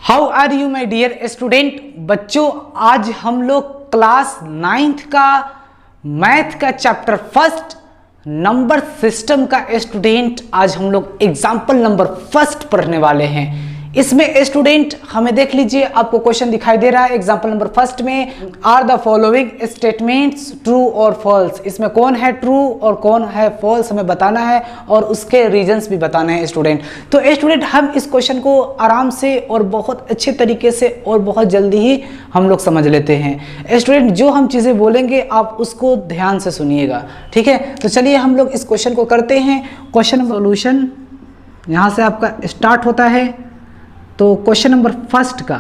How are you my dear student. बच्चों आज हम लोग क्लास 9th का मैथ का चैप्टर फर्स्ट नंबर सिस्टम का स्टूडेंट आज हम लोग एग्जाम्पल नंबर फर्स्ट पढ़ने वाले हैं। इसमें स्टूडेंट हमें देख लीजिए, आपको क्वेश्चन दिखाई दे रहा है एग्जाम्पल नंबर फर्स्ट में, are the following statements true और फॉल्स। इसमें कौन है ट्रू और कौन है फॉल्स हमें बताना है और उसके रीजंस भी बताने हैं स्टूडेंट। तो स्टूडेंट हम इस क्वेश्चन को आराम से और बहुत अच्छे तरीके से और बहुत जल्दी ही हम लोग समझ लेते हैं। स्टूडेंट जो हम चीज़ें बोलेंगे आप उसको ध्यान से सुनिएगा, ठीक है। तो चलिए हम लोग इस क्वेश्चन को करते हैं। क्वेश्चन सॉल्यूशन यहाँ से आपका स्टार्ट होता है। तो क्वेश्चन नंबर फर्स्ट का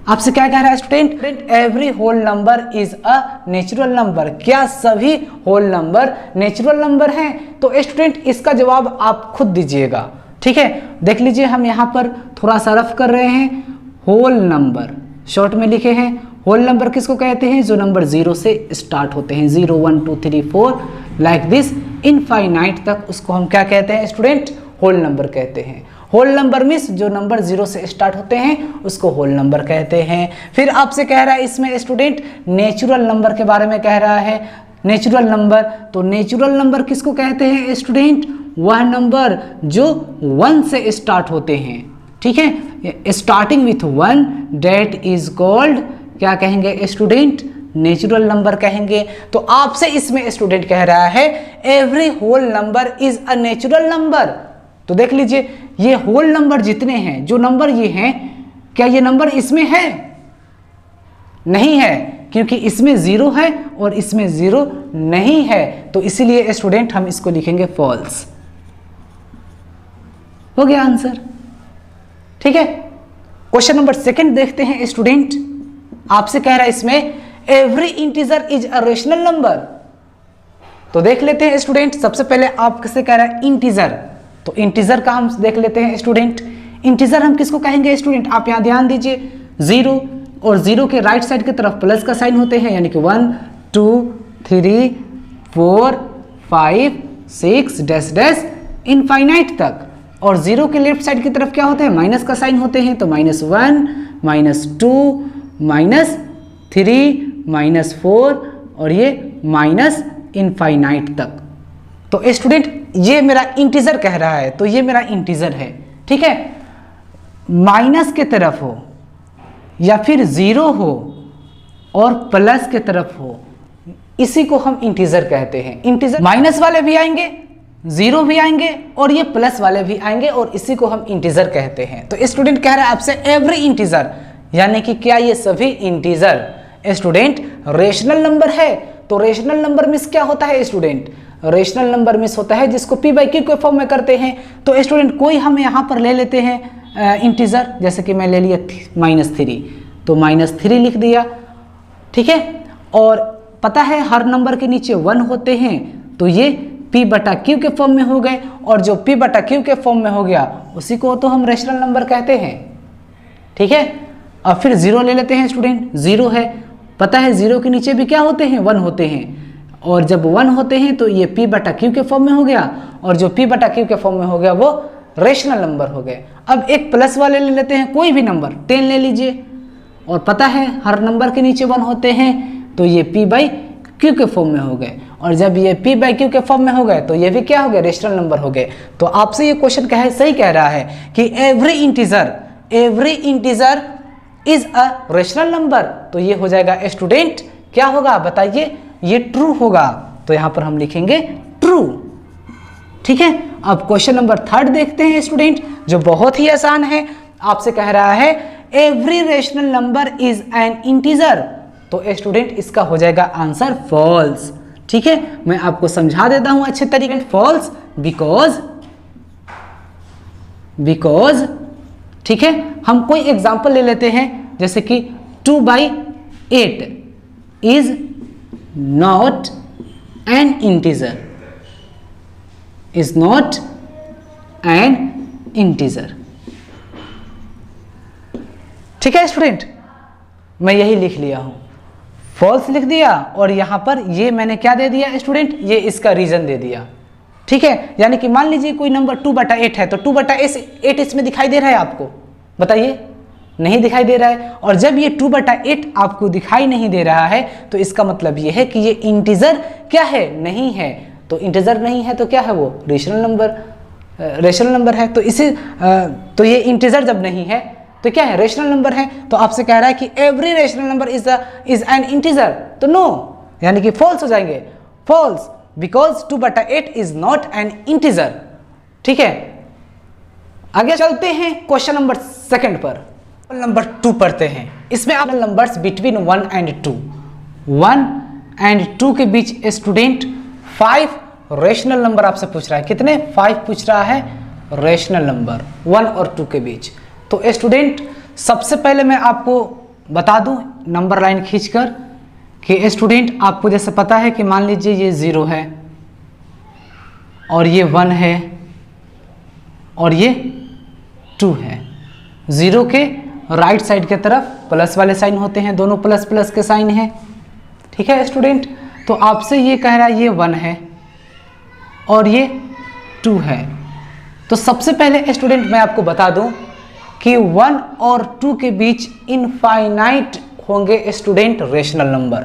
आपसे क्या कह रहा है student, every whole number is a natural number. क्या सभी होल नंबर नेचुरल नंबर हैं? तो स्टूडेंट इसका जवाब आप खुद दीजिएगा, ठीक है। देख लीजिए हम यहाँ पर थोड़ा सा रफ कर रहे हैं। होल नंबर शॉर्ट में लिखे हैं। होल नंबर किसको कहते हैं? जो नंबर 0 से स्टार्ट होते हैं, 0 1 2 3 4 लाइक दिस इनफाइनाइट तक, उसको हम क्या कहते हैं स्टूडेंट? होल नंबर कहते हैं। होल नंबर मीन्स जो नंबर 0 से स्टार्ट होते हैं उसको होल नंबर कहते हैं। फिर आपसे कह रहा है इसमें स्टूडेंट नेचुरल नंबर के बारे में कह रहा है। नेचुरल नंबर, तो नेचुरल नंबर किसको कहते हैं स्टूडेंट? वह नंबर जो 1 से स्टार्ट होते हैं, ठीक है। Starting with 1 that is called क्या कहेंगे स्टूडेंट? नेचुरल नंबर कहेंगे। तो आपसे इसमें स्टूडेंट कह रहा है every whole number is a natural number. तो देख लीजिए ये होल नंबर जितने हैं, जो नंबर ये हैं, क्या ये नंबर इसमें है? नहीं है, क्योंकि इसमें 0 है और इसमें 0 नहीं है। तो इसीलिए स्टूडेंट हम इसको लिखेंगे फॉल्स। हो गया आंसर, ठीक है। क्वेश्चन नंबर सेकंड देखते हैं स्टूडेंट। आपसे कह रहा है इसमें every integer is a rational number. तो देख लेते हैं स्टूडेंट, सबसे पहले आपसे कह रहा है इंटीजर। तो इंटीजर का हम देख लेते हैं स्टूडेंट। इंटीजर हम किसको कहेंगे स्टूडेंट? आप यहां ध्यान दीजिए, 0 और 0 के राइट साइड की तरफ प्लस का साइन होते हैं, यानी कि 1 2 3 4 5 6 डैश डैश इनफाइनाइट तक। और 0 के लेफ्ट साइड की तरफ क्या होते हैं? माइनस का साइन होते हैं। तो -1 -2 -3 -4 और ये माइनस इनफाइनाइट तक। तो स्टूडेंट ये मेरा इंटीजर कह रहा है, तो ये मेरा इंटीजर है, ठीक है। माइनस के तरफ हो या फिर 0 हो और प्लस के तरफ हो, इसी को हम इंटीजर कहते हैं। इंटीजर माइनस वाले भी आएंगे, 0 भी आएंगे और ये प्लस वाले भी आएंगे और इसी को हम इंटीजर कहते हैं। तो स्टूडेंट कह रहा है आपसे एवरी इंटीजर, यानी कि क्या ये सभी इंटीजर स्टूडेंट रेशनल नंबर है? तो रेशनल नंबर मीन्स क्या होता है स्टूडेंट? रेशनल नंबर मीन्स होता है जिसको p/q के फॉर्म में करते हैं। तो स्टूडेंट कोई हम यहाँ पर ले लेते हैं इंटीजर, जैसे कि मैं ले लिया -3, तो -3 लिख दिया, ठीक है। और पता है हर नंबर के नीचे 1 होते हैं, तो ये p/q के फॉर्म में हो गए, और जो p/q के फॉर्म में हो गया उसी को तो हम रेशनल नंबर कहते हैं, ठीक है। अब फिर 0 ले लेते हैं स्टूडेंट। 0 है, पता है 0 के नीचे भी क्या होते हैं? 1 होते हैं, और जब 1 होते हैं तो ये p/q के फॉर्म में हो गया, और जो p/q के फॉर्म में हो गया वो रेशनल नंबर हो गए। अब एक प्लस वाले ले लेते हैं, कोई भी नंबर 10 ले लीजिए, और पता है हर नंबर के नीचे 1 होते हैं, तो ये p/q के फॉर्म में हो गए, और जब ये p/q के फॉर्म में हो गए तो ये भी क्या हो गए? रेशनल नंबर हो गए। तो आपसे ये क्वेश्चन सही कह रहा है कि every integer is a rational number. तो ये हो जाएगा स्टूडेंट, क्या होगा बताइए? ये ट्रू होगा। तो यहां पर हम लिखेंगे ट्रू, ठीक है। अब क्वेश्चन नंबर थर्ड देखते हैं स्टूडेंट, जो बहुत ही आसान है। आपसे कह रहा है every rational number is an integer. तो स्टूडेंट इसका हो जाएगा आंसर फॉल्स, ठीक है। मैं आपको समझा देता हूं अच्छे तरीके से। फॉल्स बिकॉज, ठीक है। हम कोई एग्जांपल ले लेते हैं, जैसे कि 2/8 is not an integer, is not an integer, ठीक है स्टूडेंट। मैं यही लिख लिया हूं, फॉल्स लिख दिया, और यहां पर ये मैंने क्या दे दिया स्टूडेंट? ये इसका रीजन दे दिया, ठीक है। यानी कि मान लीजिए कोई नंबर 2/8 है, तो 2/8 इसमें दिखाई दे रहा है आपको? बताइए, नहीं दिखाई दे रहा है। और जब ये 2/8 आपको दिखाई नहीं दे रहा है तो इसका मतलब ये है कि ये इंटीजर क्या है, नहीं है। तो इंटीजर नहीं है तो क्या है, वो रेशनल नंबर है। तो इसे तो ये इंटीजर जब नहीं है तो क्या है, रेशनल नंबर है। तो आपसे कह रहा है कि every rational number is an integer, तो नो, यानी कि फॉल्स हो जाएंगे, false, because 2/8 is not an integer. ठीक है, आगे चलते हैं क्वेश्चन नंबर 2 पर। नंबर 2 पढ़ते हैं। इसमें आप नंबर्स बिटवीन 1 and 2, 1 and 2 के बीच स्टूडेंट 5 रेशनल नंबर आपसे पूछ रहा है। कितने, 5 पूछ रहा है रेशनल नंबर 1 और 2 के बीच। तो स्टूडेंट सबसे पहले मैं आपको बता दूं नंबर लाइन खींचकर कि स्टूडेंट आपको जैसे पता है कि मान लीजिए ये 0 है और ये 1 है और ये 2 है। 0 के राइट साइड के तरफ प्लस वाले साइन होते हैं, दोनों प्लस प्लस के साइन हैं। ठीक है स्टूडेंट, तो आपसे ये कह रहा है ये 1 है और ये 2 है। तो सबसे पहले स्टूडेंट मैं आपको बता दूं कि 1 और 2 के बीच इनफाइनाइट होंगे स्टूडेंट रेशनल नंबर।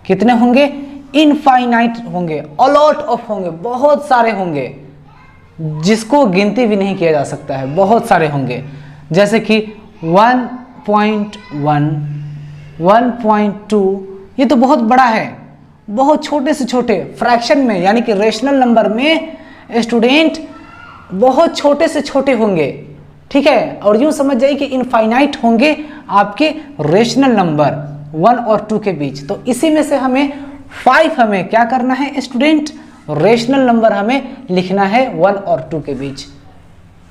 कितने होंगे, इनफाइनाइट होंगे, अलॉट ऑफ होंगे, बहुत सारे होंगे, जिसको गिनती भी नहीं किया जा सकता है, बहुत सारे होंगे। जैसे कि 1.1, 1.2, ये तो बहुत बड़ा है, बहुत छोटे से छोटे फ्रैक्शन में, यानी कि रेशनल नंबर में स्टूडेंट बहुत छोटे से छोटे होंगे। ठीक है, और यूं समझ जाइए कि इनफाइनाइट होंगे आपके रेशनल नंबर 1 और 2 के बीच। तो इसी में से हमें 5 हमें क्या करना है स्टूडेंट, रेशनल नंबर हमें लिखना है 1 और 2 के बीच।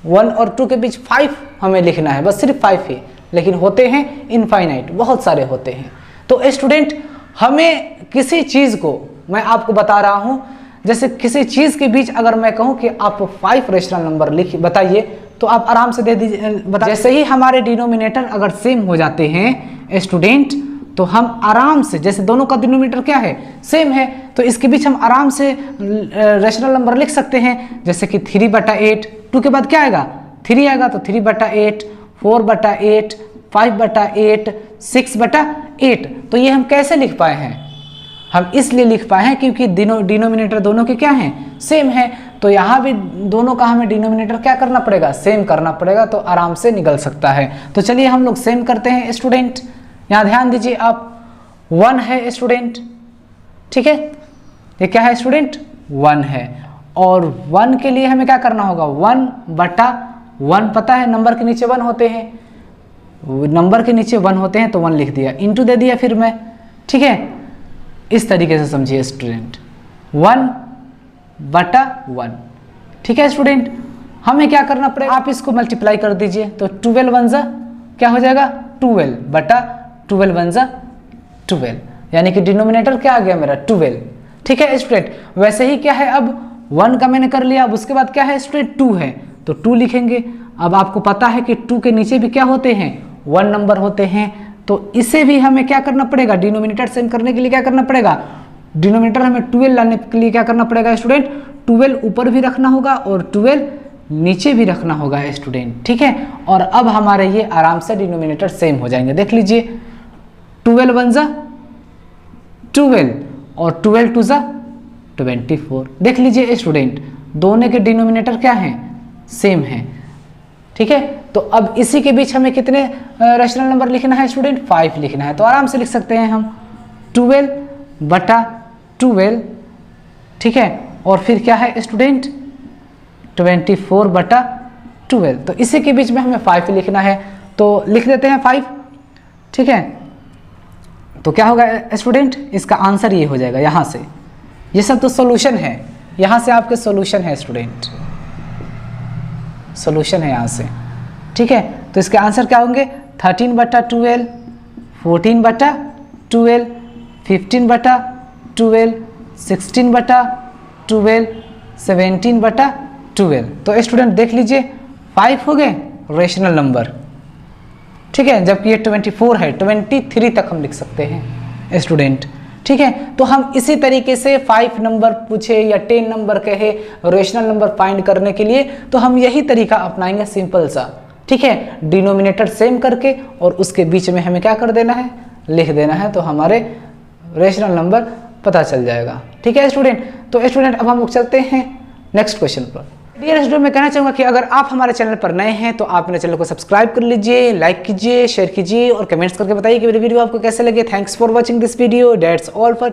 1 और 2 के बीच 5 हमें लिखना है, बस सिर्फ 5 ही, लेकिन होते हैं इनफाइनाइट, बहुत सारे होते हैं। तो स्टूडेंट हमें किसी चीज़ को, मैं आपको बता रहा हूं, जैसे किसी चीज़ के बीच अगर मैं कहूं कि आप 5 रेशनल नंबर लिख बताइए तो आप आराम से दे दीजिए, बता। जैसे ही हमारे डिनोमिनेटर अगर सेम हो जाते हैं स्टूडेंट, तो हम आराम से, जैसे दोनों का डिनोमिनेटर क्या है, सेम है, तो इसके बीच हम आराम से रेशनल नंबर लिख सकते हैं। जैसे कि 3/8, 2 के बाद क्या आएगा, 3 आएगा, तो 3/8, 4/8, 5/8, 6/8। तो ये हम कैसे लिख पाए हैं, हम इसलिए लिख पाए हैं क्योंकि डिनोमिनेटर दोनों के क्या हैं, सेम है। तो यहाँ भी दोनों का हमें डिनोमिनेटर क्या करना पड़ेगा, सेम करना पड़ेगा, तो आराम से निकल सकता है। तो चलिए हम लोग सेम करते हैं स्टूडेंट। यहाँ ध्यान दीजिए आप, 1 है स्टूडेंट, ठीक है, ये क्या है स्टूडेंट, 1 है। और 1 के लिए हमें क्या करना होगा, 1/1, पता है नंबर के नीचे 1 होते हैं, नंबर के नीचे 1 होते हैं, तो 1 लिख दिया, इंटू दे दिया फिर मैं। ठीक है, इस तरीके से समझिए स्टूडेंट, 1/1। ठीक है स्टूडेंट, हमें क्या करना पड़ेगा, आप इसको मल्टीप्लाई कर दीजिए, तो 12 1 जा क्या हो जाएगा, 12/12 1 जा 12, यानी कि डिनोमिनेटर क्या आ गया मेरा, 12। ठीक है स्टूडेंट, वैसे ही क्या है, अब 1 का मैंने कर लिया, अब उसके बाद क्या है स्टूडेंट, 2 है, तो 2 लिखेंगे। अब आपको पता है कि 2 के नीचे भी क्या होते हैं, 1 नंबर होते हैं, तो इसे भी हमें क्या करना पड़ेगा, डिनोमिनेटर सेम करने के लिए क्या करना पड़ेगा, डिनोमिनेटर हमें 12 लाने के लिए क्या करना पड़ेगा स्टूडेंट, 12 ऊपर भी रखना होगा और 12 नीचे भी रखना होगा स्टूडेंट। ठीक है, और अब हमारे ये आराम से डिनोमिनेटर सेम हो जाएंगे। देख लीजिए, 12 1 जा 12 और 12 2 जा 24। देख लीजिए स्टूडेंट, दोनों के डिनोमिनेटर क्या हैं, सेम हैं। ठीक है, तो अब इसी के बीच हमें कितने रेशनल नंबर लिखना है स्टूडेंट, 5 लिखना है, तो आराम से लिख सकते हैं हम 12/12। ठीक है, और फिर क्या है स्टूडेंट, 24/12। तो इसी के बीच में हमें 5 लिखना है, तो लिख देते हैं 5। ठीक है, तो क्या होगा स्टूडेंट, इसका आंसर ये हो जाएगा। यहाँ से ये सब तो सॉल्यूशन है, यहाँ से आपके सॉल्यूशन है स्टूडेंट, सॉल्यूशन है यहाँ से। ठीक है, तो इसके आंसर क्या होंगे, 13/12, 14/12, 15/12, 16/12, 17/12। तो स्टूडेंट देख लीजिए, 5 हो गए रेशनल नंबर। ठीक है, जबकि ये 24 है, 23 तक हम लिख सकते हैं स्टूडेंट। ठीक है, तो हम इसी तरीके से 5 नंबर पूछे या 10 नंबर कहे रेशनल नंबर फाइंड करने के लिए, तो हम यही तरीका अपनाएंगे सिंपल सा। ठीक है, डिनोमिनेटर सेम करके और उसके बीच में हमें क्या कर देना है, लिख देना है, तो हमारे रेशनल नंबर पता चल जाएगा। ठीक है स्टूडेंट, तो स्टूडेंट अब हम लोग चलते हैं नेक्स्ट क्वेश्चन पर। डियर स्टूडेंट, मैं कहना चाहूँगा कि अगर आप हमारे चैनल पर नए हैं तो आप मेरे चैनल को सब्सक्राइब कर लीजिए, लाइक कीजिए, शेयर कीजिए और कमेंट्स करके बताइए कि मेरी वीडियो आपको कैसे लगे। Thanks for watching this video, that's all for